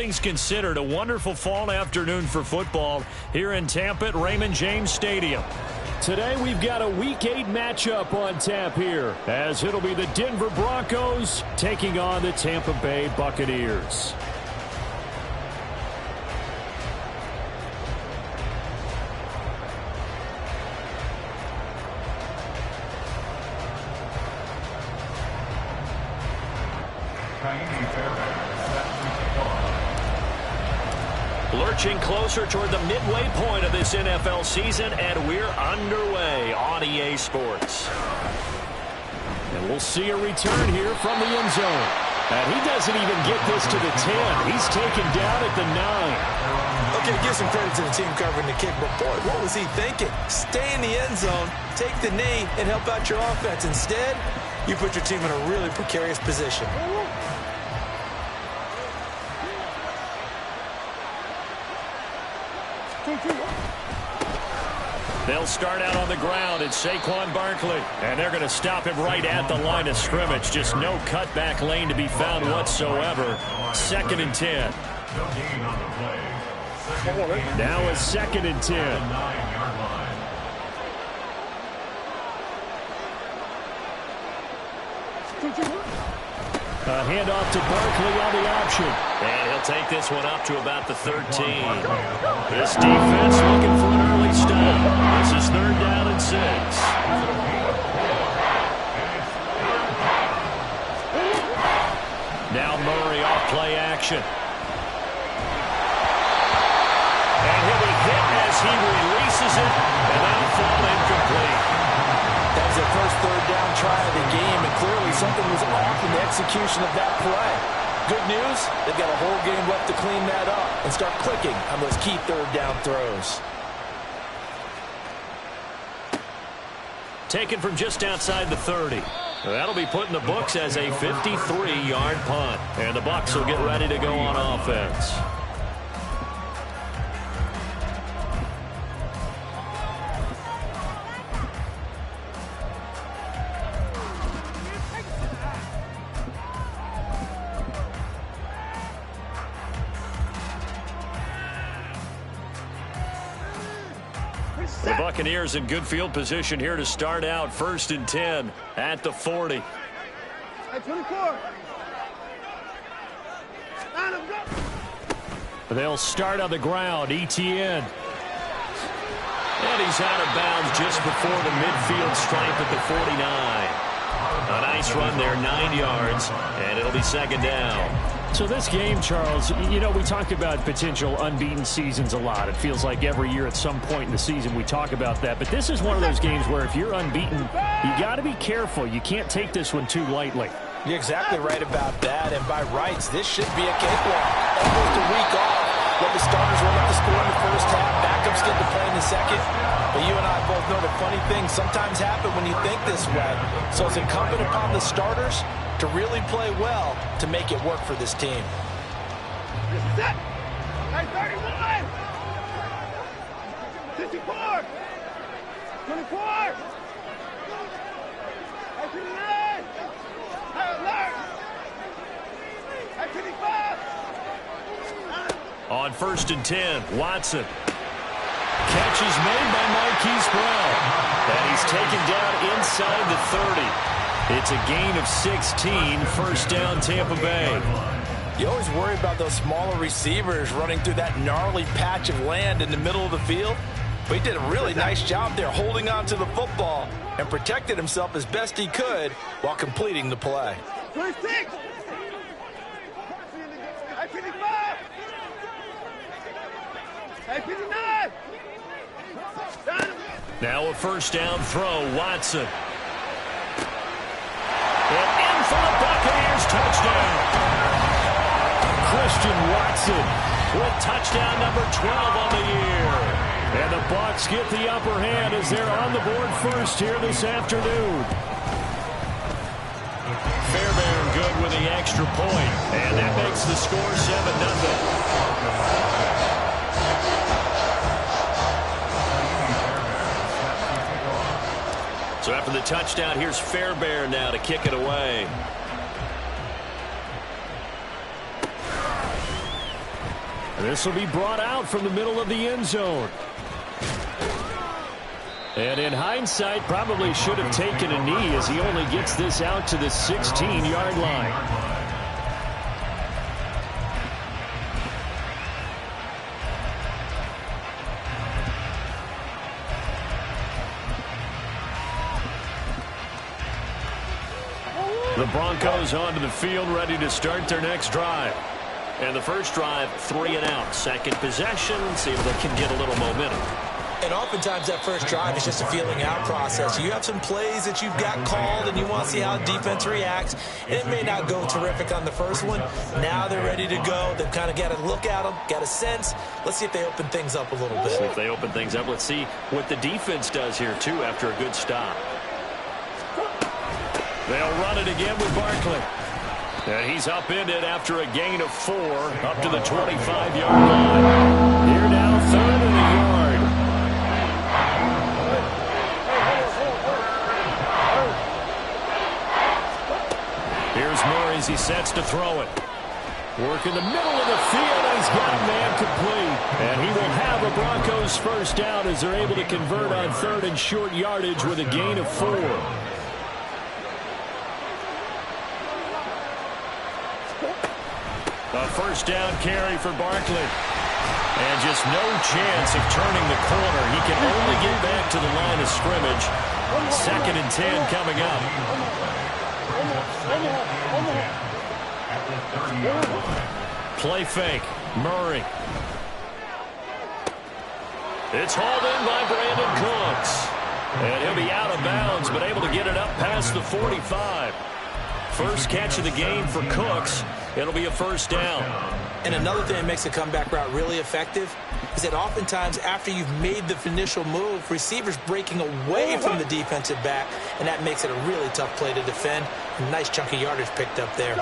things considered, a wonderful fall afternoon for football here in Tampa at Raymond James Stadium. Today we've got a Week 8 matchup on tap here, as it'll be the Denver Broncos taking on the Tampa Bay Buccaneers. Lurching closer toward the midway point of this NFL season, and we're underway on EA Sports. And we'll see a return here from the end zone. And he doesn't even get this to the 10. He's taken down at the 9. Okay, give some credit to the team covering the kick, but boy, what was he thinking? Stay in the end zone, take the knee, and help out your offense. Instead, you put your team in a really precarious position. They'll start out on the ground. It's Saquon Barkley. And they're going to stop him right at the line of scrimmage. Just no cutback lane to be found whatsoever. 2nd and 10. Now a 2nd and 10. A handoff to Barkley on the option. And he'll take this one up to about the 13. This defense looking for an early stop. This is 3rd down and 6. Now Murray off play action. And he'll be hit as he releases it, and that'll fall incomplete. That was their first 3rd down try of the game, and clearly something was off in the execution of that play. Good news, they've got a whole game left to clean that up and start clicking on those key 3rd down throws. Taken from just outside the 30. That'll be put in the books as a 53-yard punt. And the Bucs will get ready to go on offense. The Buccaneers in good field position here to start out. 1st and 10 at the 40. At 24. They'll start on the ground. ETN. And he's out of bounds just before the midfield stripe at the 49. A nice run there, 9 yards, and it'll be 2nd down. So this game, Charles, you know, we talk about potential unbeaten seasons a lot. It feels like every year at some point in the season we talk about that. But this is one of those games where if you're unbeaten, you got to be careful. You can't take this one too lightly. You're exactly right about that. And by rights, this should be a cakewalk. Almost a week off. Let the starters run up the score in the first half. Backups get to play in the second. But you and I both know the funny things sometimes happen when you think this way. So it's incumbent upon the starters to really play well to make it work for this team. Set. 31. 54. 24. 29. Alert. 25. On 1st and 10, Watson. Catch is made by Marquise Brown. And he's taken down inside the 30. It's a gain of 16, 1st down Tampa Bay. You always worry about those smaller receivers running through that gnarly patch of land in the middle of the field. But he did a really nice job there holding on to the football and protected himself as best he could while completing the play. 26. 55. 59. Now a 1st down throw, Watson. And in for the Buccaneers, touchdown. Christian Watson with touchdown number 12 on the year. And the Bucs get the upper hand as they're on the board first here this afternoon. Fairbairn good with the extra point. And that makes the score 7-0. So after the touchdown, here's Fairbairn now to kick it away. This will be brought out from the middle of the end zone. And in hindsight, probably should have taken a knee as he only gets this out to the 16-yard line. The Broncos onto the field, ready to start their next drive. And the first drive, 3 and out. Second possession, see if they can get a little momentum. And oftentimes that first drive is just a feeling out process. You have some plays that you've got called and you want to see how defense reacts. And it may not go terrific on the first one. Now they're ready to go. They've kind of got to look at them, got a sense. Let's see if they open things up a little bit. See if they open things up. Let's see what the defense does here, too, after a good stop. They'll run it again with Barkley. And he's upended after a gain of 4 up to the 25-yard line. Here now, 3rd and a yard. Here's Murray as he sets to throw it. Work in the middle of the field, and he's got a man complete. And he will have a Broncos first down as they're able to convert on 3rd and short yardage with a gain of 4. A first down carry for Barkley. And just no chance of turning the corner. He can only get back to the line of scrimmage. 2nd and 10 coming up. Play fake. Murray. It's hauled in by Brandon Cooks. And he'll be out of bounds, but able to get it up past the 45. First catch of the game for Cooks. It'll be a first down. And another thing that makes the comeback route really effective is that oftentimes after you've made the initial move, receivers breaking away from the defensive back, and that makes it a really tough play to defend. A nice chunk of yardage picked up there.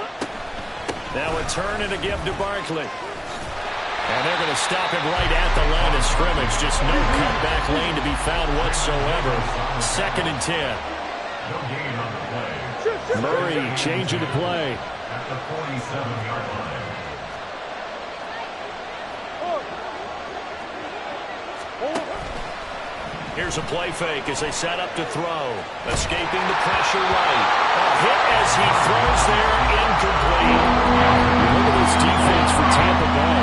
Now a turn and a give to Barkley. And they're going to stop him right at the line of scrimmage. Just no cutback lane to be found whatsoever. 2nd and 10. No gain on the play. Murray changing the play. At the 47-yard line. Here's a play fake as they set up to throw. Escaping the pressure right. A hit as he throws there, incomplete. Look at this defense for Tampa Bay.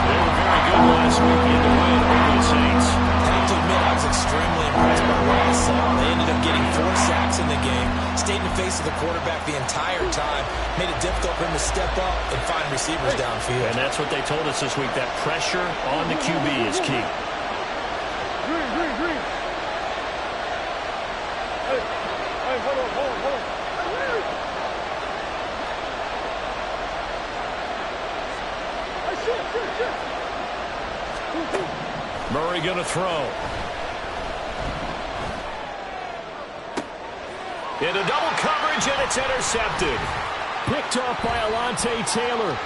They were very good last weekend to win over the Saints. I have to admit, I was extremely impressed by what I saw. They ended up getting 4 sacks in the game, stayed in the face of the quarterback the entire time, made it difficult for him to step up and find receivers downfield. And that's what they told us this week, that pressure on the QB is key. Murray going to throw. Into double coverage, and it's intercepted. Picked off by Alontae Taylor.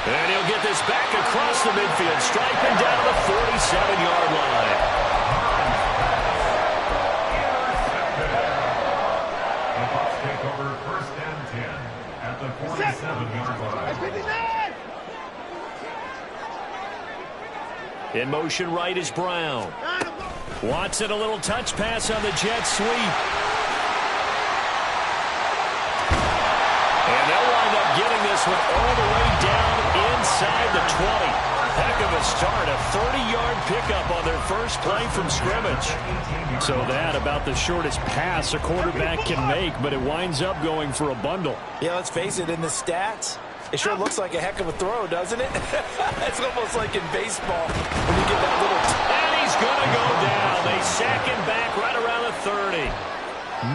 And he'll get this back across the midfield, striping down the 47-yard line. The Bucs take over 1st and 10 at the 47-yard line. In motion right is Brown. Watson a little touch pass on the jet sweep. And they'll wind up getting this one all the way down inside the 20. Heck of a start, a 30-yard pickup on their first play from scrimmage. So that about the shortest pass a quarterback can make, but it winds up going for a bundle. Yeah, let's face it, in the stats, it sure looks like a heck of a throw, doesn't it? It's almost like in baseball when you get that little... And he's going to go down. They sack him back right around the 30.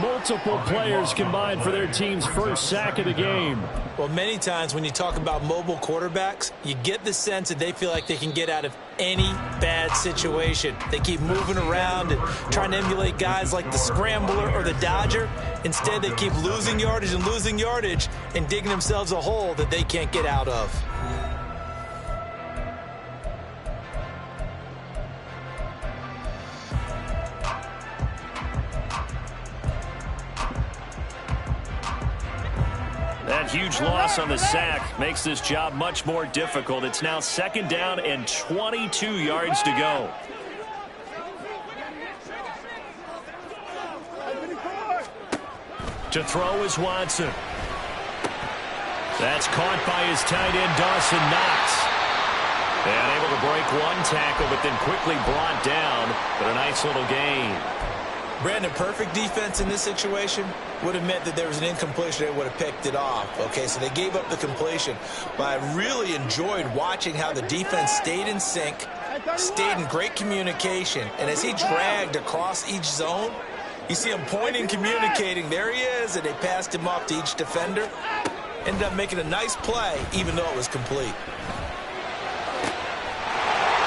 Multiple players combined for their team's first sack of the game. Well, many times when you talk about mobile quarterbacks, you get the sense that they feel like they can get out of any bad situation. They keep moving around and trying to emulate guys like the Scrambler or the Dodger. Instead, they keep losing yardage and digging themselves a hole that they can't get out of. That huge loss on the sack makes this job much more difficult. It's now 2nd down and 22 yards to go. To throw is Watson. That's caught by his tight end, Dawson Knox. And able to break one tackle, but then quickly brought down. But a nice little gain. Brandon, perfect defense in this situation would have meant that there was an incompletion. They would have picked it off. Okay, so they gave up the completion. But I really enjoyed watching how the defense stayed in sync, stayed in great communication. And as he dragged across each zone, you see him pointing, communicating. There he is, and they passed him off to each defender. Ended up making a nice play, even though it was complete.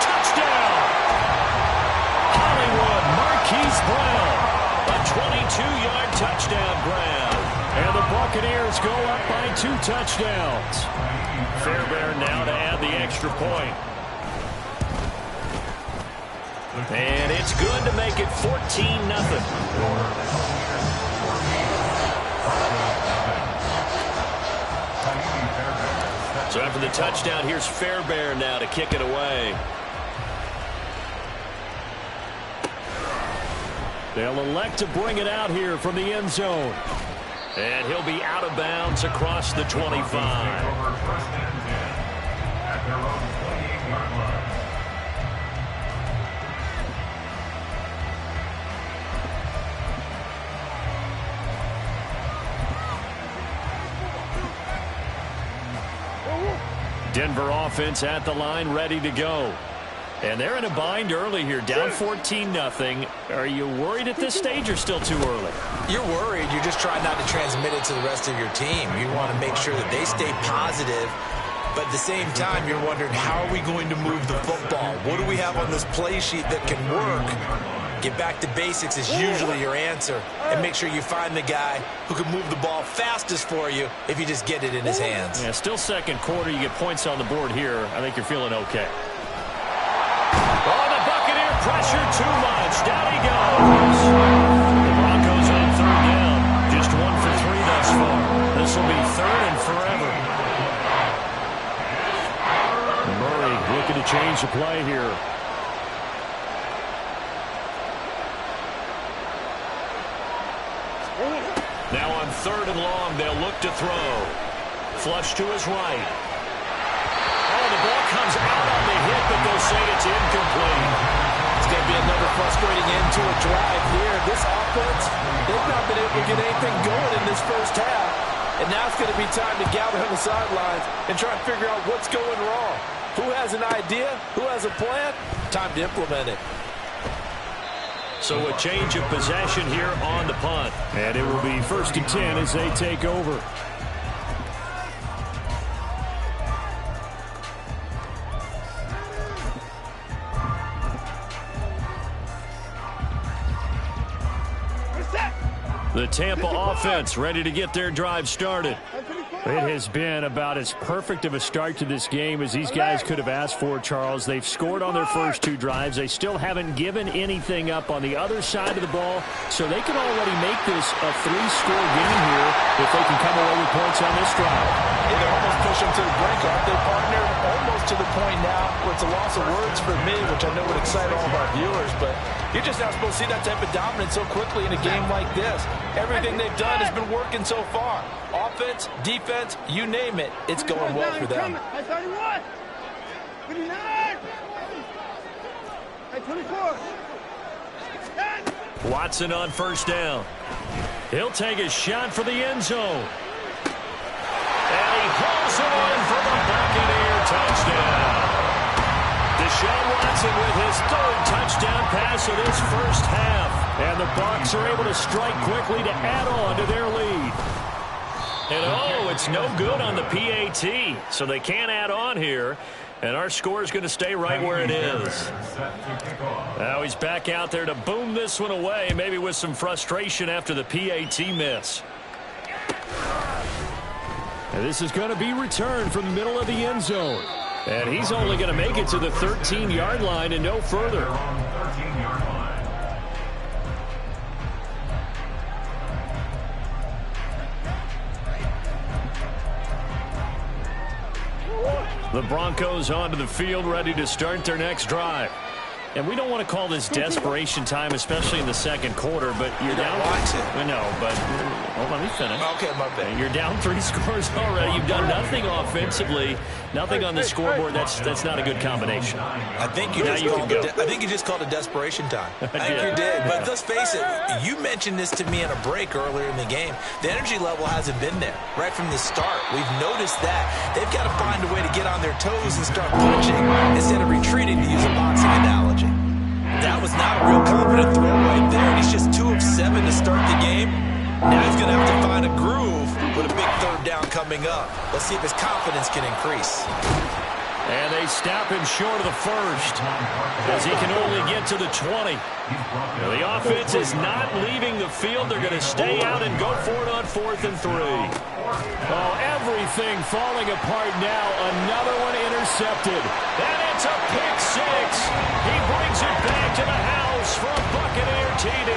Touchdown! Hollywood Marquise Brown. A 22-yard touchdown grab. And the Buccaneers go up by 2 touchdowns. Fairbairn now to add the extra point. And it's good to make it 14-0. So after the touchdown, here's Fairbairn now to kick it away. They'll elect to bring it out here from the end zone. And he'll be out of bounds across the 25. Denver offense at the line, ready to go. And they're in a bind early here, down 14-0. Are you worried at this stage or still too early? You're worried. You're just trying not to transmit it to the rest of your team. You want to make sure that they stay positive. But at the same time, you're wondering, how are we going to move the football? What do we have on this play sheet that can work? Get back to basics is usually your answer. And make sure you find the guy who can move the ball fastest for you if you just get it in his hands. Yeah, still second quarter. You get points on the board here. I think you're feeling okay. Oh, the Buccaneer pressure too much. Down he goes. The Broncos on 3rd down. Just 1 for 3 thus far. This will be 3rd and forever. Murray looking to change the play here. Now on 3rd and long, they'll look to throw. Flush to his right. Oh, the ball comes out on the hit, but they'll say it's incomplete. It's going to be another frustrating end to a drive here. This offense, they've not been able to get anything going in this first half. And now it's going to be time to gather on the sidelines and try and figure out what's going wrong. Who has an idea? Who has a plan? Time to implement it. So a change of possession here on the punt. And it will be 1st and 10 as they take over. The Tampa offense ready to get their drive started. It has been about as perfect of a start to this game as these guys could have asked for, Charles. They've scored on their first 2 drives. They still haven't given anything up on the other side of the ball, so they can already make this a 3-score game here if they can come away with points on this drive. Yeah, they almost push them to the brink, aren't they, partner? Almost to the point now where it's a loss of words for me, which I know would excite all of our viewers, but you're just not supposed to see that type of dominance so quickly in a game like this. Everything they've done has been working so far. Offense, defense, you name it, it's going well for them. 31, 29, 24. Watson on 1st down. He'll take a shot for the end zone. And he pulls it in for the Buccaneer touchdown. Deshaun Watson with his 3rd touchdown pass of this first half. And the Bucs are able to strike quickly to add on to their lead. And oh, it's no good on the PAT. So they can't add on here. And our score is going to stay right where it is. Now he's back out there to boom this one away, maybe with some frustration after the PAT miss. And this is going to be returned from the middle of the end zone. And he's only going to make it to the 13-yard line and no further. The Broncos onto the field, ready to start their next drive. And we don't want to call this desperation time, especially in the second quarter, but you're down. Watch it. I know, but let me finish. Okay, my bad. You're down 3 scores already. You've done nothing offensively, nothing on the scoreboard. That's not a good combination. I think you just called it desperation time. I think you did. But let's face it, you mentioned this to me in a break earlier in the game. The energy level hasn't been there right from the start. We've noticed that. They've got to find a way to get on their toes and start punching instead of retreating, to use a boxing analogy. That was not a real confident throw right there. And he's just 2 of 7 to start the game. Now he's going to have to find a groove with a big third down coming up. Let's see if his confidence can increase. And they stop him short of the first as he can only get to the 20. Now, the offense is not leaving the field. They're going to stay out and go for it on 4th and 3. Oh, everything falling apart now. Another one intercepted. And it's a pick 6. He brings it back to the house for a Buccaneer TD.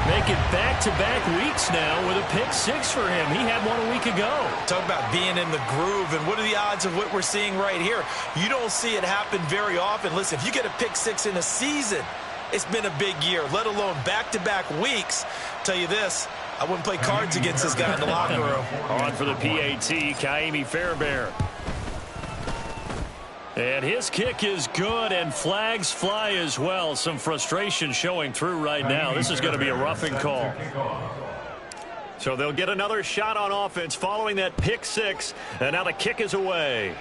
Make it back-to-back weeks now with a pick 6 for him. He had one a week ago. Talk about being in the groove, and what are the odds of what we're seeing right here? You don't see it happen very often. Listen, if you get a pick 6 in a season, it's been a big year, let alone back-to-back weeks. Tell you this, I wouldn't play cards against this guy in the locker room. On for the PAT, Kaimi Fairbairn. And his kick is good, and flags fly as well. Some frustration showing through right now. This is going to be a roughing call. So they'll get another shot on offense following that pick 6, and now the kick is away.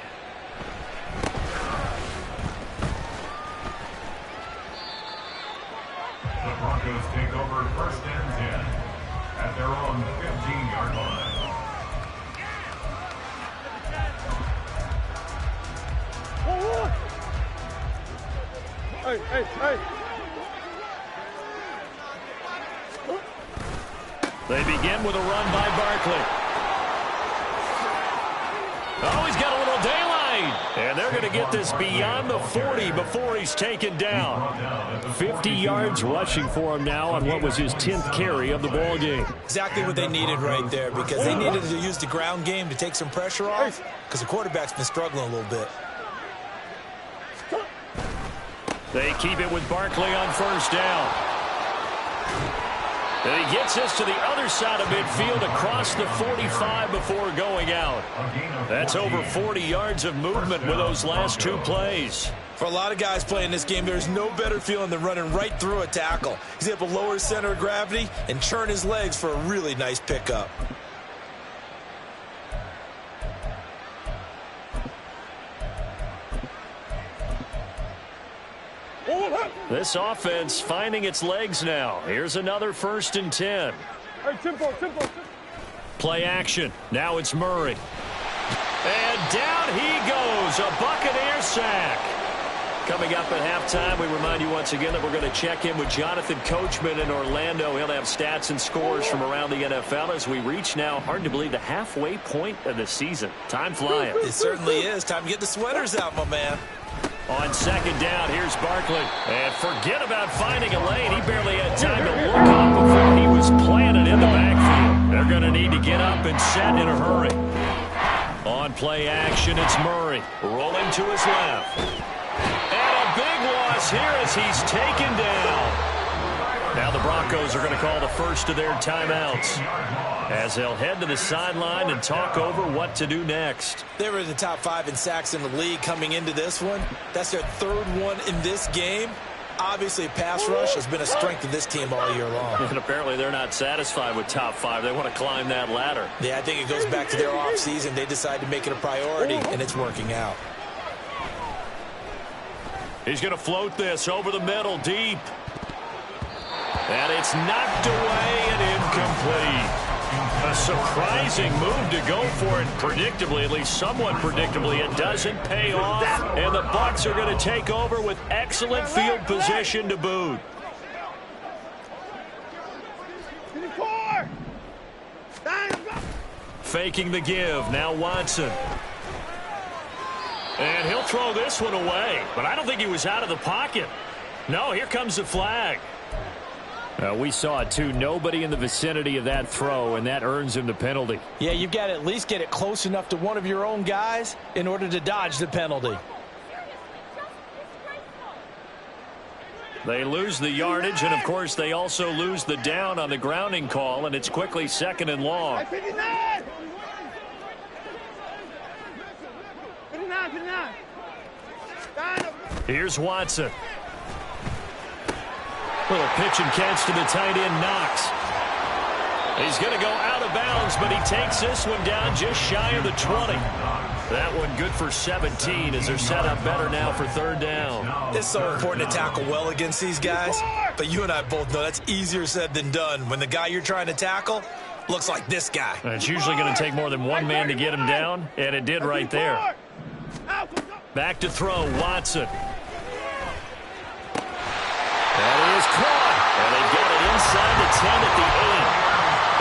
The Broncos take over 1st and 10 at their own 15-yard line. Hey, hey, hey. They begin with a run by Barkley. Oh, he's got a little daylight. And they're going to get this beyond the 40 before he's taken down. 50 yards rushing for him now on what was his 10th carry of the ball game. Exactly what they needed right there, because they needed to use the ground game to take some pressure off, because the quarterback's been struggling a little bit. They keep it with Barkley on 1st down. And he gets this to the other side of midfield across the 45 before going out. That's over 40 yards of movement with those last 2 plays. For a lot of guys playing this game, there's no better feeling than running right through a tackle. He's able to lower his center of gravity and churn his legs for a really nice pickup. This offense finding its legs now. Here's another 1st and 10. Hey, tempo. Play action. Now it's Murray. And down he goes. A Buccaneer sack. Coming up at halftime, we remind you once again that we're going to check in with Jonathan Coachman in Orlando. He'll have stats and scores from around the NFL as we reach now, hard to believe, the halfway point of the season. Time flying. It certainly is. Time to get the sweaters out, my man. On 2nd down, here's Barkley. And forget about finding a lane. He barely had time to look up before he was planted in the backfield. They're going to need to get up and set in a hurry. On play action, it's Murray. Rolling to his left. And a big loss here as he's taken down. Now the Broncos are going to call the first of their timeouts as they'll head to the sideline and talk over what to do next. They were in the top 5 in sacks in the league coming into this one. That's their 3rd one in this game. Obviously, pass rush has been a strength of this team all year long. And apparently they're not satisfied with top 5. They want to climb that ladder. Yeah, I think it goes back to their offseason. They decided to make it a priority, and it's working out. He's going to float this over the middle, deep. And it's knocked away and incomplete. A surprising move to go for it predictably, at least somewhat predictably. It doesn't pay off, and the Bucs are going to take over with excellent field position to boot. Faking the give, now Watson. And he'll throw this one away, but I don't think he was out of the pocket. No, here comes the flag. We saw it too. Nobody in the vicinity of that throw, and that earns him the penalty. Yeah, you've got to at least get it close enough to one of your own guys in order to dodge the penalty. They lose the yardage, and of course they also lose the down on the grounding call, and it's quickly 2nd and long. 59! 59! Here's Watson. Little pitch and catch to the tight end, Knox. He's going to go out of bounds, but he takes this one down just shy of the 20. That one good for 17 as they're set up better now for 3rd down. It's so important to tackle well against these guys, but you and I both know that's easier said than done when the guy you're trying to tackle looks like this guy. It's usually going to take more than one man to get him down, and it did right there. Back to throw, Watson. That is caught, and they've got it inside the 10 at the 8.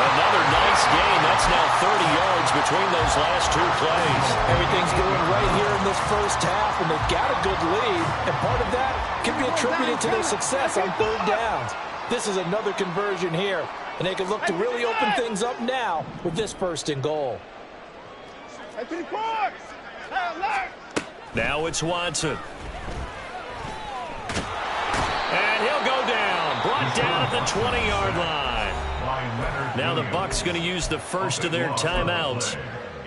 Another nice gain. That's now 30 yards between those last 2 plays. Everything's going right here in this first half, and they've got a good lead, and part of that can be attributed to their success on 3rd downs. This is another conversion here, and they can look to really open things up now with this 1st and goal. Now it's Watson. And he'll go down. Brought down at the 20-yard line. Now the Bucs going to use the first of their timeouts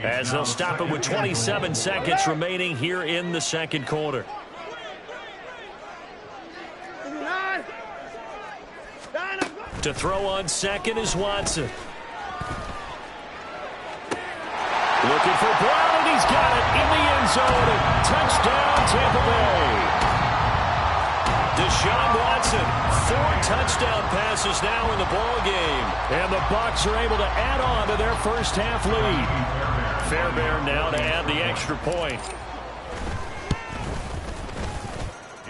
as they'll stop it with 27 seconds remaining here in the 2nd quarter. To throw on 2nd is Watson. Looking for Brown, and he's got it in the end zone. Touchdown, Tampa Bay. Deshaun Watson, 4 touchdown passes now in the ball game. And the Bucs are able to add on to their first half lead. Fairbairn now to add the extra point.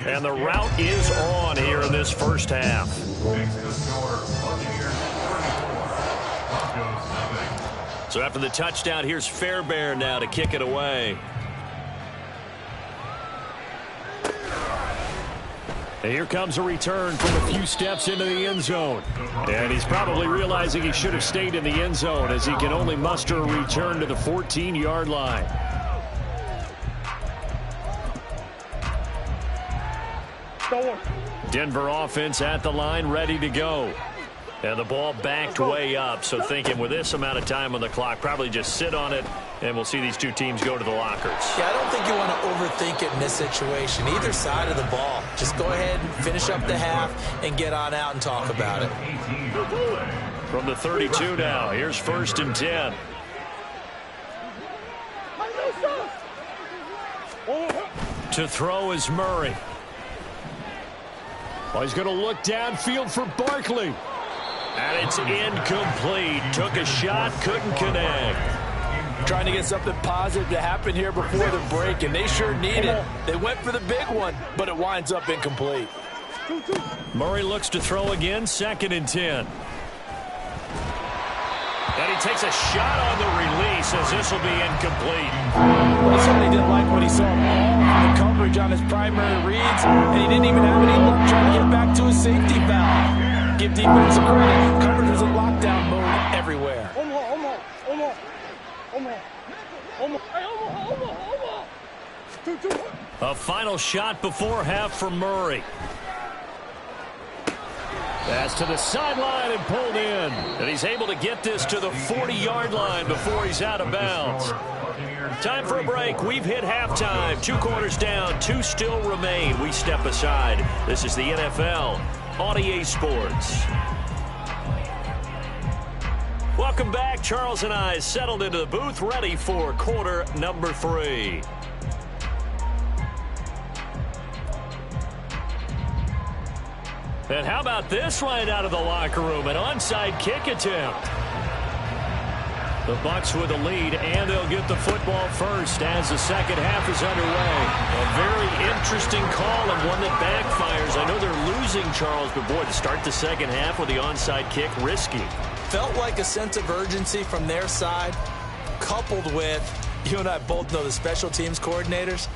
And the route is on here in this first half. So after the touchdown, here's Fairbairn now to kick it away. And here comes a return from a few steps into the end zone. And he's probably realizing he should have stayed in the end zone as he can only muster a return to the 14-yard line. Denver offense at the line, ready to go. And the ball backed way up, so thinking with this amount of time on the clock, probably just sit on it, and we'll see these 2 teams go to the lockers. Yeah, I don't think you want to overthink it in this situation. Either side of the ball. Just go ahead and finish up the half and get on out and talk about it. From the 32 now, here's 1st and 10. To throw is Murray. Well, he's going to look downfield for Barkley. And it's incomplete. Took a shot, couldn't connect. Trying to get something positive to happen here before the break, and they sure need it. They went for the big one, but it winds up incomplete. Murray looks to throw again, 2nd and 10. And he takes a shot on the release as this will be incomplete. Well, he certainly didn't like what he saw all from the coverage on his primary reads, and he didn't even have any luck trying to get back to his safety valve. Give defense credit. Coverage was in lockdown mode everywhere. A final shot before half for Murray. Pass to the sideline and pulled in. And he's able to get this to the 40-yard line before he's out of bounds. Time for a break. We've hit halftime. 2 quarters down. 2 still remain. We step aside. This is the NFL on EA Sports. Welcome back. Charles and I settled into the booth, ready for quarter number 3. And how about this right out of the locker room? An onside kick attempt. The Bucs with the lead, and they'll get the football first as the second half is underway. A very interesting call and one that backfires. I know they're losing, Charles, but boy, to start the second half with the onside kick, risky. Felt like a sense of urgency from their side, coupled with, you and I both know the special teams coordinators,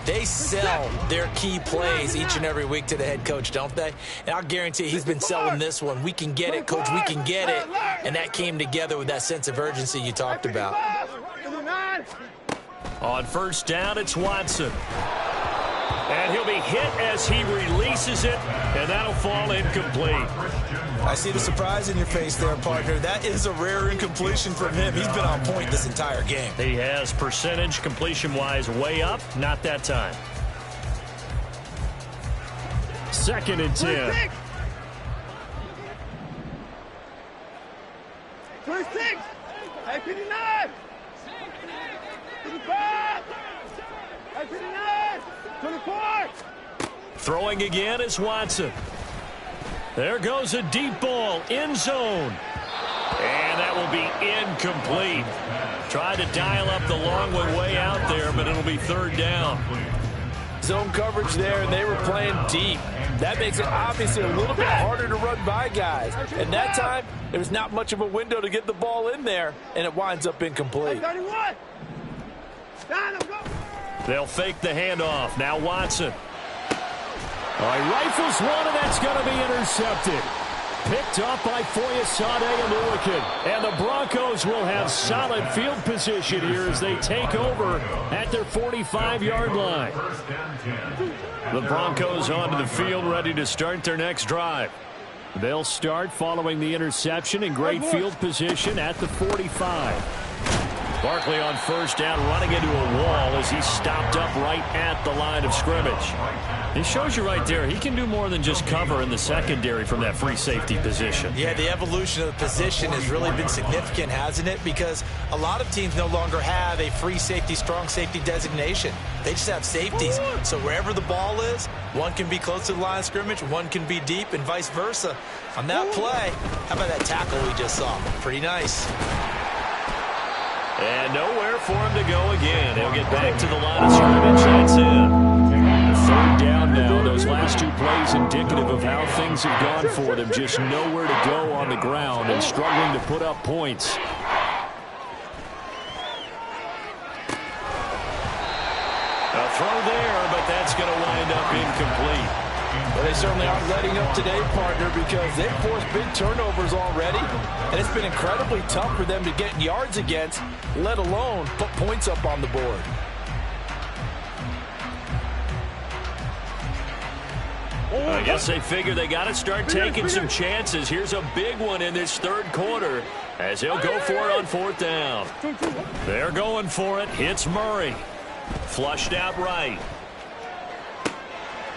They sell their key plays each and every week to the head coach, don't they? And I'll guarantee he's been selling this one. We can get it, coach, we can get it. And that came together with that sense of urgency you talked about. On first down, it's Watson. And he'll be hit as he releases it, and that'll fall incomplete. I see the surprise in your face there, partner. That is a rare incompletion from him. He's been on point this entire game. He has percentage completion-wise way up, not that time. 2nd and 10. 26. 59. 55. 59. 24. Throwing again is Watson. There goes a deep ball, end zone. And that will be incomplete. Tried to dial up the long one way out there, but it'll be 3rd down. Zone coverage there, and they were playing deep. That makes it obviously a little bit harder to run by guys. And that time, there was not much of a window to get the ball in there, and it winds up incomplete. 31. They'll fake the handoff. Now Watson. He rifles one, and that's going to be intercepted. Picked up by Foyesade and Lewickin. And the Broncos will have solid field position here as they take over at their 45-yard line. The Broncos onto the field, ready to start their next drive. They'll start following the interception in great field position at the 45. Barkley on first down, running into a wall as he's stopped up right at the line of scrimmage. It shows you right there, he can do more than just cover in the secondary from that free safety position. Yeah, the evolution of the position has really been significant, hasn't it? Because a lot of teams no longer have a free safety, strong safety designation. They just have safeties. So wherever the ball is, one can be close to the line of scrimmage, one can be deep, and vice versa. On that play, how about that tackle we just saw? Pretty nice. And nowhere for him to go again. He'll get back to the line of scrimmage. That's it. 3rd down now. Those last 2 plays indicative of how things have gone for them. Just nowhere to go on the ground and struggling to put up points. A throw there, but that's going to wind up incomplete. Well, they certainly aren't letting up today, partner, because they've forced big turnovers already, and it's been incredibly tough for them to get yards against, let alone put points up on the board. I guess they figure they got to start taking some chances. Here's a big one in this 3rd quarter as he'll go for it on 4th down. They're going for it. Hits Murray. Flushed out right.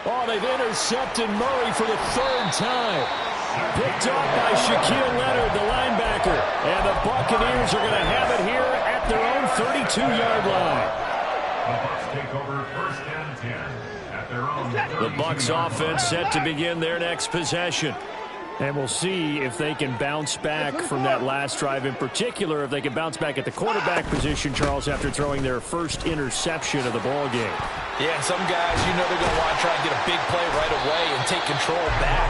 Oh, they've intercepted Murray for the 3rd time. Picked up by Shaquille Leonard, the linebacker. And the Buccaneers are going to have it here at their own 32-yard line. The Bucs take over 1st and 10 at their own. The Bucs offense set to begin their next possession. And we'll see if they can bounce back from that last drive, in particular if they can bounce back at the quarterback position, Charles, after throwing their first interception of the ball game. Yeah, and some guys, you know, they're going to want to try and get a big play right away and take control back.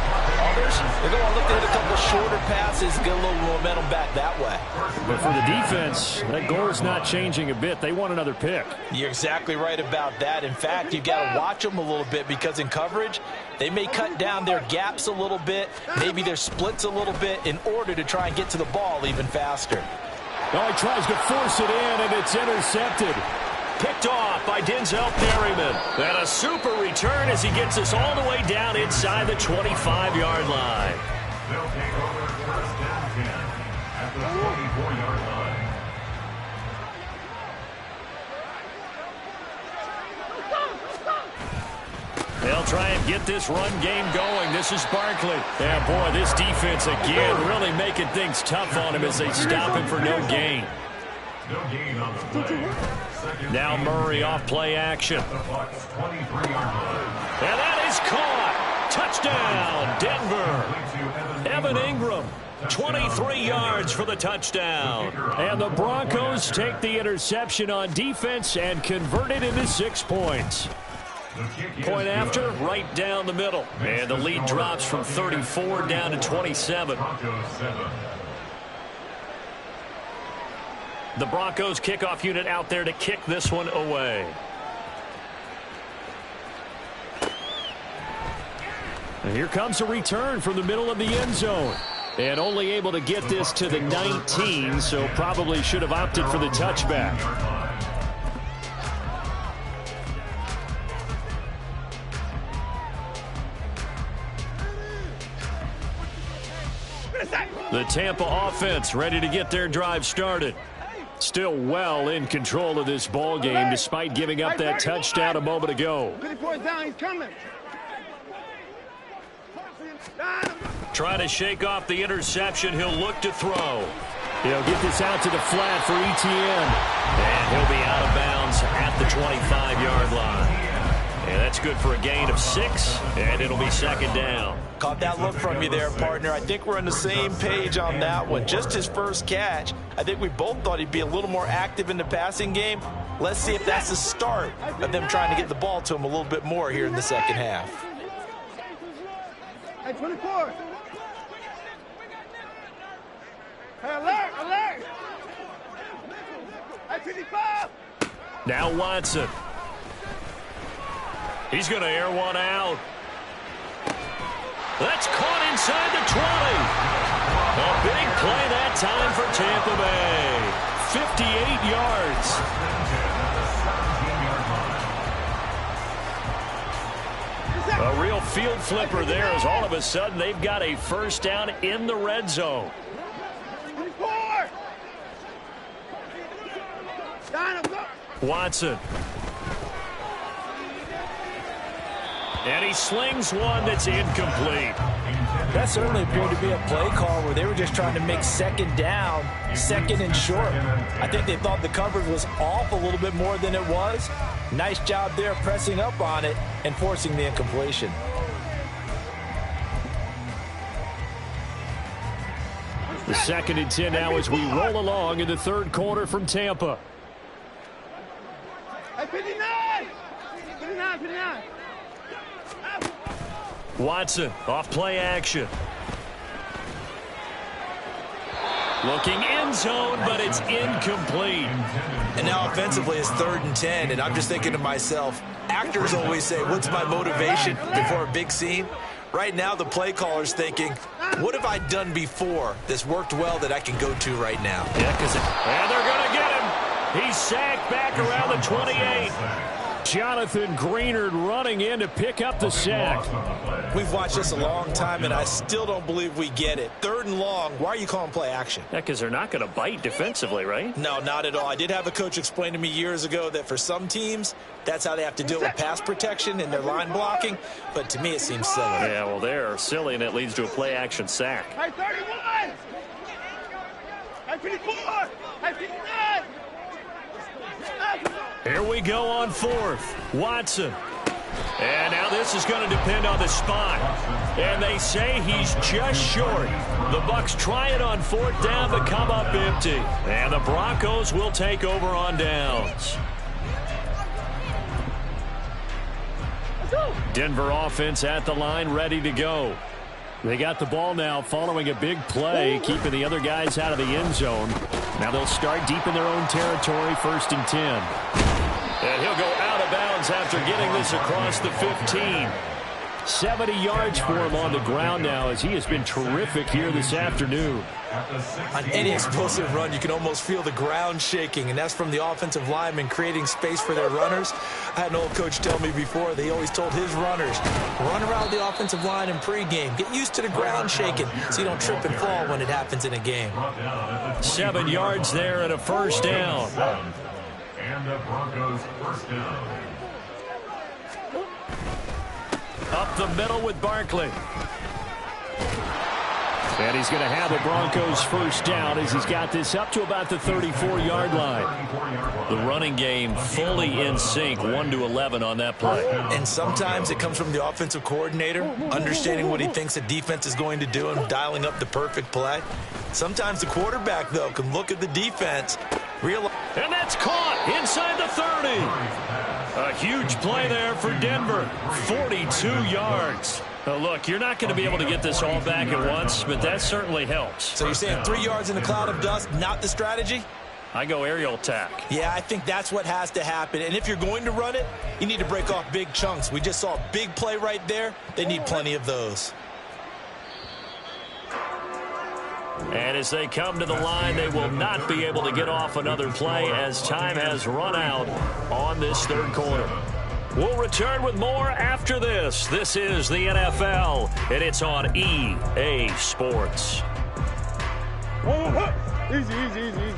Others, they're going to want to look to hit a couple shorter passes, get a little momentum back that way. But for the defense, that goal is not changing a bit. They want another pick. You're exactly right about that. In fact, you've got to watch them a little bit because in coverage, they may cut down their gaps a little bit, maybe their splits a little bit in order to try and get to the ball even faster. Oh, he tries to force it in, and it's intercepted. Picked off by Denzel Perryman. And a super return as he gets us all the way down inside the 25-yard line. They'll take over 1st and 10 at the 44-yard line. They'll try and get this run game going. This is Barkley. Yeah, boy, this defense again really making things tough on him as they stop him for no gain. No gain on the play. Now Murray off play action. The Bucs 23-yard line. And that is caught. Touchdown, Denver. Evan Ingram, 23 yards for the touchdown. And the Broncos take the interception on defense and convert it into 6 points. Point after, right down the middle. And the lead drops from 34 down to 27. The Broncos kickoff unit out there to kick this one away. And here comes a return from the middle of the end zone. And only able to get this to the 19, so probably should have opted for the touchback. The Tampa offense ready to get their drive started. Still well in control of this ball game despite giving up that touchdown a moment ago. Down, he's coming. Trying to shake off the interception. He'll look to throw. He'll get this out to the flat for ETN. And he'll be out of bounds at the 25-yard line. And that's good for a gain of 6, and it'll be second down. Caught that look from you there, partner. I think we're on the same page on that one. Just his first catch. I think we both thought he'd be a little more active in the passing game. Let's see if that's the start of them trying to get the ball to him a little bit more here in the second half. Hey, 24. Hey, alert, alert. Hey, 55. Now Watson. He's going to air one out. That's caught inside the 20. A big play that time for Tampa Bay. 58 yards. A real field flipper there as all of a sudden they've got a first down in the red zone. 24. Watson. And he slings one that's incomplete. That certainly appeared to be a play call where they were just trying to make second down, second and short. I think they thought the coverage was off a little bit more than it was. Nice job there pressing up on it and forcing the incompletion. The 2nd and 10 now as we roll along in the third quarter from Tampa. Hey, 59. 59, 59. Watson off play action. Looking end zone, but it's incomplete. And now offensively it's 3rd and 10, and I'm just thinking to myself, actors always say, what's my motivation before a big scene? Right now the play caller's thinking, what have I done before that's worked well that I can go to right now? Yeah, and they're going to get him. He's sacked back around the 28. Jonathan Greenard running in to pick up the sack. We've watched this a long time, and I still don't believe we get it. 3rd and long, why are you calling play action? Yeah, because they're not going to bite defensively, right? No, not at all. I did have a coach explain to me years ago that for some teams, that's how they have to deal with pass protection and their line blocking, but to me it seems silly. Yeah, well, they're silly, and it leads to a play action sack. Hey, 31. Hey, 54. Hey, 59. Here we go on 4th. Watson. And now this is going to depend on the spot. And they say he's just short. The Bucs try it on 4th down to come up empty. And the Broncos will take over on downs. Denver offense at the line, ready to go. They got the ball now following a big play, keeping the other guys out of the end zone. Now they'll start deep in their own territory, 1st and 10. And he'll go out of bounds after getting this across the 15. 70 yards for him on the ground now as he has been terrific here this afternoon. On any explosive run, you can almost feel the ground shaking, and that's from the offensive linemen creating space for their runners. I had an old coach tell me before, they always told his runners, run around the offensive line in pregame. Get used to the ground shaking so you don't trip and fall when it happens in a game. 7 yards there and a first down. And the Broncos first down. Up the middle with Barkley. And he's going to have the Broncos first down as he's got this up to about the 34-yard line. The running game fully in sync, 1-11 on that play. And sometimes it comes from the offensive coordinator, understanding what he thinks the defense is going to do and dialing up the perfect play. Sometimes the quarterback, though, can look at the defense, realize... And that's caught inside the 30. A huge play there for Denver, 42 yards. Now look, you're not going to be able to get this all back at once, but that certainly helps. So you're saying 3 yards in a cloud of dust, not the strategy? I go aerial attack. Yeah, I think that's what has to happen. And if you're going to run it, you need to break off big chunks. We just saw a big play right there. They need plenty of those. And as they come to the line, they will not be able to get off another play as time has run out on this third quarter. We'll return with more after this. This is the NFL, and it's on EA Sports. Easy, easy, easy, easy.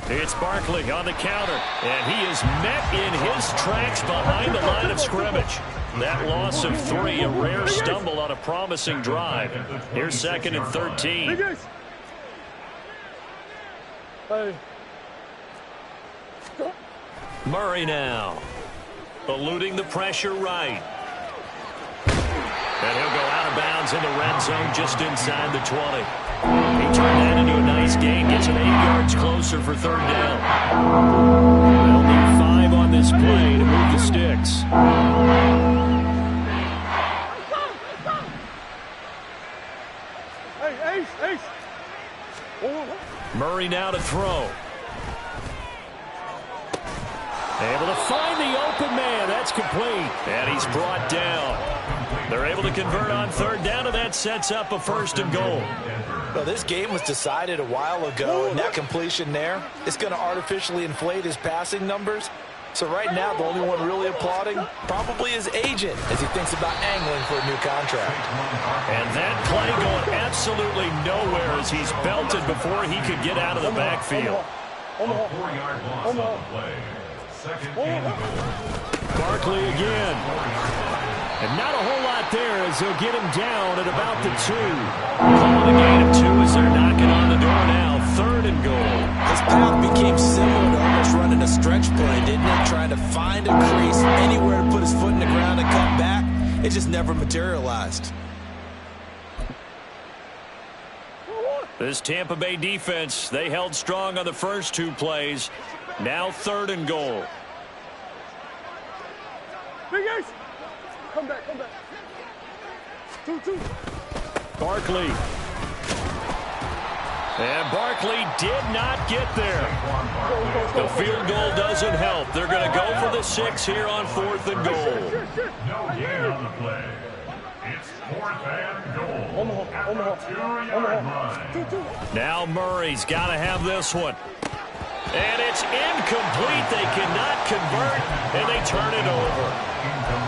It's Barkley on the counter, and he is met in his tracks behind the line of scrimmage. That loss of 3, a rare stumble on a promising drive. Here's 2nd and 13. Murray now, eluding the pressure right. And he'll go out of bounds in the red zone just inside the 20. He turned that into a nice gain, gets him 8 yards closer for 3rd down. They'll need 5 on this play to move the sticks. Murray now to throw. Able to find the open man. That's complete. And he's brought down. They're able to convert on 3rd down, and that sets up a 1st and goal. Well, this game was decided a while ago, and that completion there is going to artificially inflate his passing numbers. So right now, the only one really applauding probably his agent as he thinks about angling for a new contract. And that play going absolutely nowhere as he's belted before he could get out of the backfield. A 4-yard loss on the play. 2nd and goal. Barkley again. And not a whole lot there as they'll get him down at about the 2. Calling a gain of 2 as they're knocking on the door now. 3rd and goal. His path became similar to almost running a stretch play, didn't it? Trying to find a crease, anywhere to put his foot in the ground and come back. It just never materialized. This Tampa Bay defense, they held strong on the first 2 plays. Now 3rd and goal. Big Ace! Come back, come back. 2-2. Barkley. And Barkley did not get there. The field goal doesn't help. They're going to go for the 6 here on 4th and goal. No gain on the play. It's 4th and goal at the 2-yard line. Now Murray's got to have this one. And it's incomplete. They cannot convert, and they turn it over.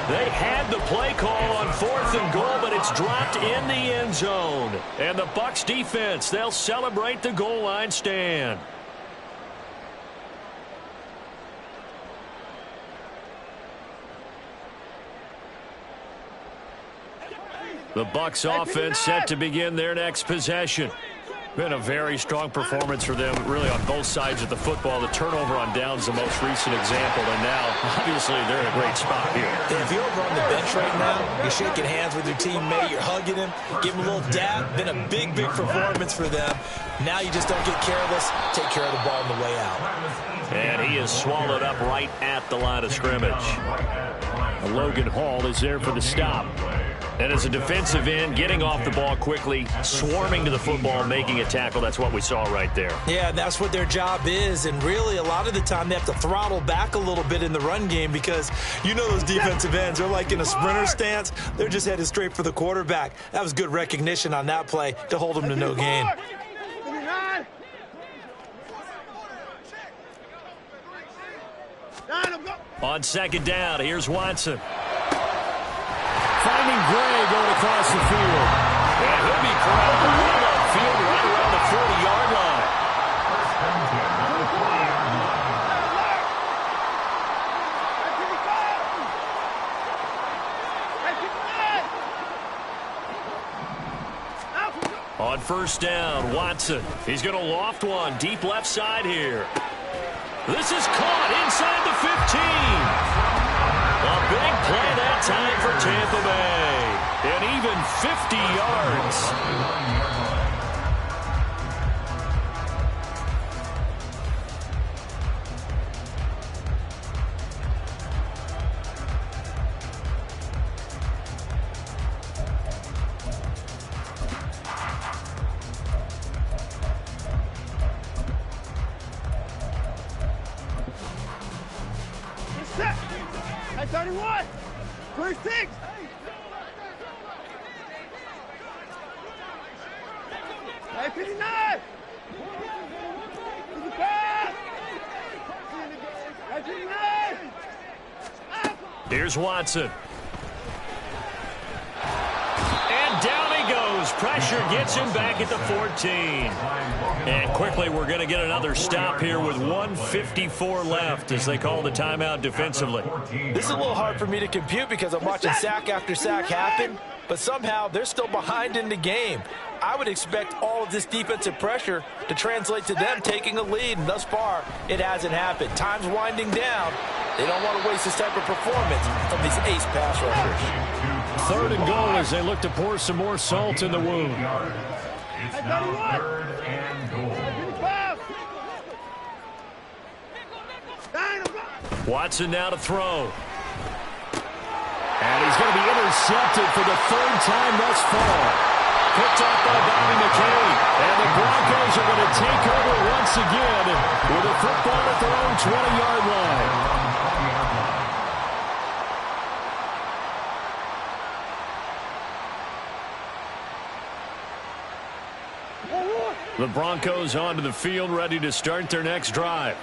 They had the play call on 4th and goal, but it's dropped in the end zone. And the Bucs defense, they'll celebrate the goal line stand. The Bucs offense set to begin their next possession. Been a very strong performance for them, really, on both sides of the football. The turnover on downs, the most recent example, and now, obviously, they're in a great spot here. Yeah, if you're over on the bench right now, you're shaking hands with your teammate, you're hugging him, give him a little dab. Been a big, big performance for them. Now you just don't get careless. Take care of the ball on the way out. And he is swallowed up right at the line of scrimmage. Logan Hall is there for the stop. And as a defensive end, getting off the ball quickly, swarming to the football, making a tackle, that's what we saw right there. Yeah, that's what their job is. And really, a lot of the time, they have to throttle back a little bit in the run game because you know those defensive ends, they're like in a sprinter stance. They're just headed straight for the quarterback. That was good recognition on that play to hold them to no gain. On 2nd down, here's Watson. Finding Gray going across the field. And he'll be corralled to run on field right around the 40-yard line. On 1st down, Watson. He's going to loft one deep left side here. This is caught inside the 15. A big play that time for Tampa Bay. And even 50 yards. At 31. 26. At 59. 55. At 59. Here's Watson. And down he goes. Pressure gets him back at the 14. And quickly we're going to get another stop here with 1:54 left as they call the timeout defensively. This is a little hard for me to compute because I'm watching sack after sack happen, but somehow they're still behind in the game. I would expect all of this defensive pressure to translate to them taking a lead, and thus far, it hasn't happened. Time's winding down. They don't want to waste this type of performance from these ace pass rushers. 3rd and goal as they look to pour some more salt in the wound. It's now 3rd and goal. Watson now to throw. And he's going to be intercepted for the 3rd time thus far. Picked up by Bobby McCain. And the Broncos are going to take over once again with a football at their own 20-yard line. The Broncos onto the field, ready to start their next drive.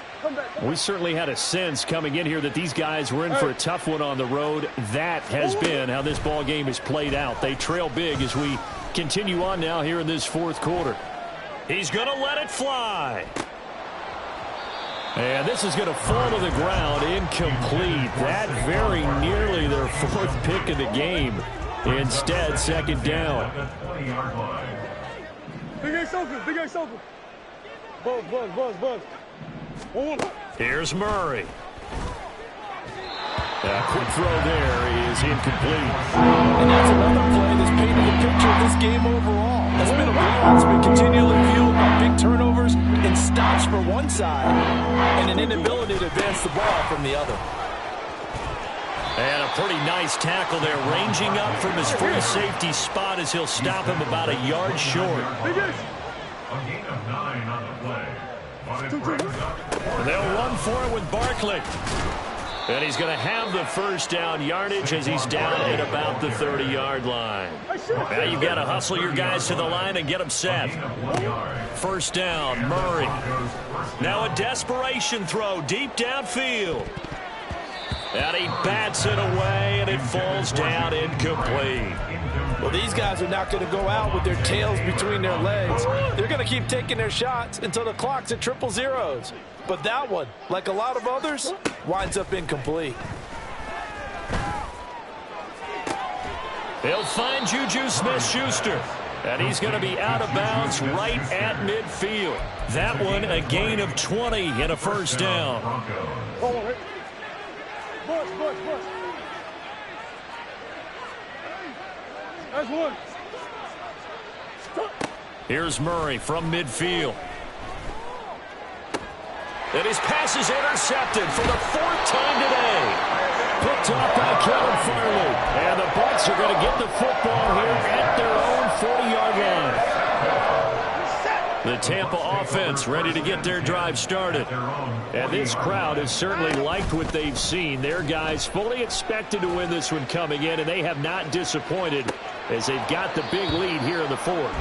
We certainly had a sense coming in here that these guys were in for a tough one on the road. That has been how this ball game has played out. They trail big as we continue on now here in this 4th quarter. He's going to let it fly. And this is going to fall to the ground, incomplete. That very nearly their 4th pick of the game. Instead, 2nd down. Big Ace open, Big Ace open. Buzz. Here's Murray. A quick throw there is incomplete. And that's another play that's painted a picture of this game overall. It's been a blowout. It's been continually fueled by big turnovers and stops for one side and an inability to advance the ball from the other. And a pretty nice tackle there, ranging up from his free safety spot as he'll stop him about a yard short. A gain of 9 on the play. But it brings up They'll run for it with Barkley. And he's going to have the 1st down yardage as he's down at about the 30-yard line. Now you've got to hustle your guys to the line and get them set. 1st down, Murray. Now a desperation throw deep downfield. And he bats it away, and it falls down incomplete. Well, these guys are not going to go out with their tails between their legs. They're going to keep taking their shots until the clock's at 000. But that one, like a lot of others, winds up incomplete. They'll find Juju Smith-Schuster. And he's going to be out of bounds right at midfield. That one, a gain of 20 and a 1st down. Buzz. That's one. Here's Murray from midfield. And his pass is intercepted for the 4th time today. Picked off by Kevin Farley. And the Bucs are going to get the football here at their own 40-yard line. The Tampa offense ready to get their drive started. And this crowd has certainly liked what they've seen. Their guys fully expected to win this one coming in, and they have not disappointed as they've got the big lead here in the 4th.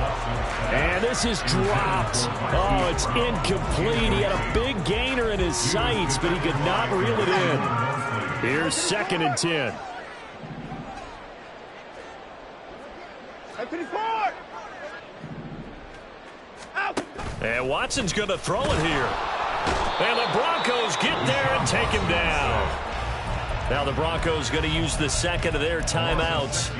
And this is dropped. Oh, it's incomplete. He had a big gainer in his sights, but he could not reel it in. Here's 2nd and 10. And Watson's going to throw it here. And the Broncos get there and take him down. Now the Broncos going to use the 2nd of their timeouts.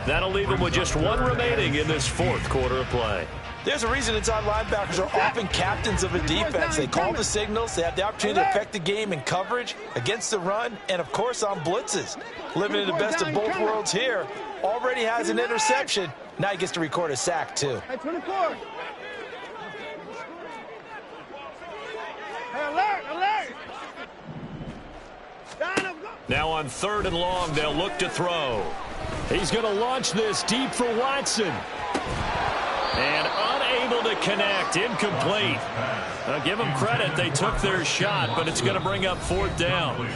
That'll leave them with just 1 remaining in this 4th quarter of play. There's a reason inside linebackers are often captains of a defense. They call the signals. They have the opportunity to affect the game in coverage, against the run, and, of course, on blitzes. Living in the best of both worlds here. Already has an interception. Now he gets to record a sack, too. Hey, 24. Alert! Now on 3rd and long, they'll look to throw. He's going to launch this deep for Watson. And unable to connect, incomplete. Give them credit, they took their shot, but it's going to bring up 4th down.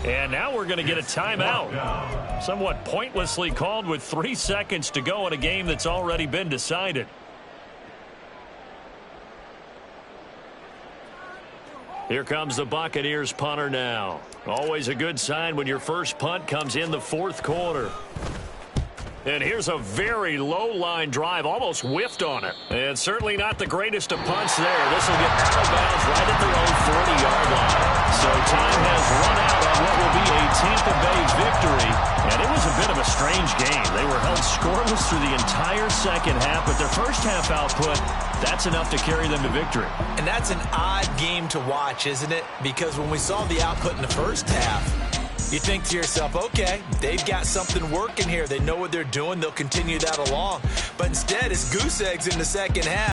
And now we're going to get a timeout. Somewhat pointlessly called with 3 seconds to go in a game that's already been decided. Here comes the Buccaneers punter now. Always a good sign when your first punt comes in the fourth quarter. And here's a very low-line drive, almost whiffed on it. And certainly not the greatest of punts there. This will get out of bounds right at their own 40-yard line. So time has run out on what will be a Tampa Bay victory. And it was a bit of a strange game. They were held scoreless through the entire second half, but their first half output, that's enough to carry them to victory. And that's an odd game to watch, isn't it? Because when we saw the output in the first half, you think to yourself, okay, they've got something working here. They know what they're doing. They'll continue that along. But instead, it's goose eggs in the second half.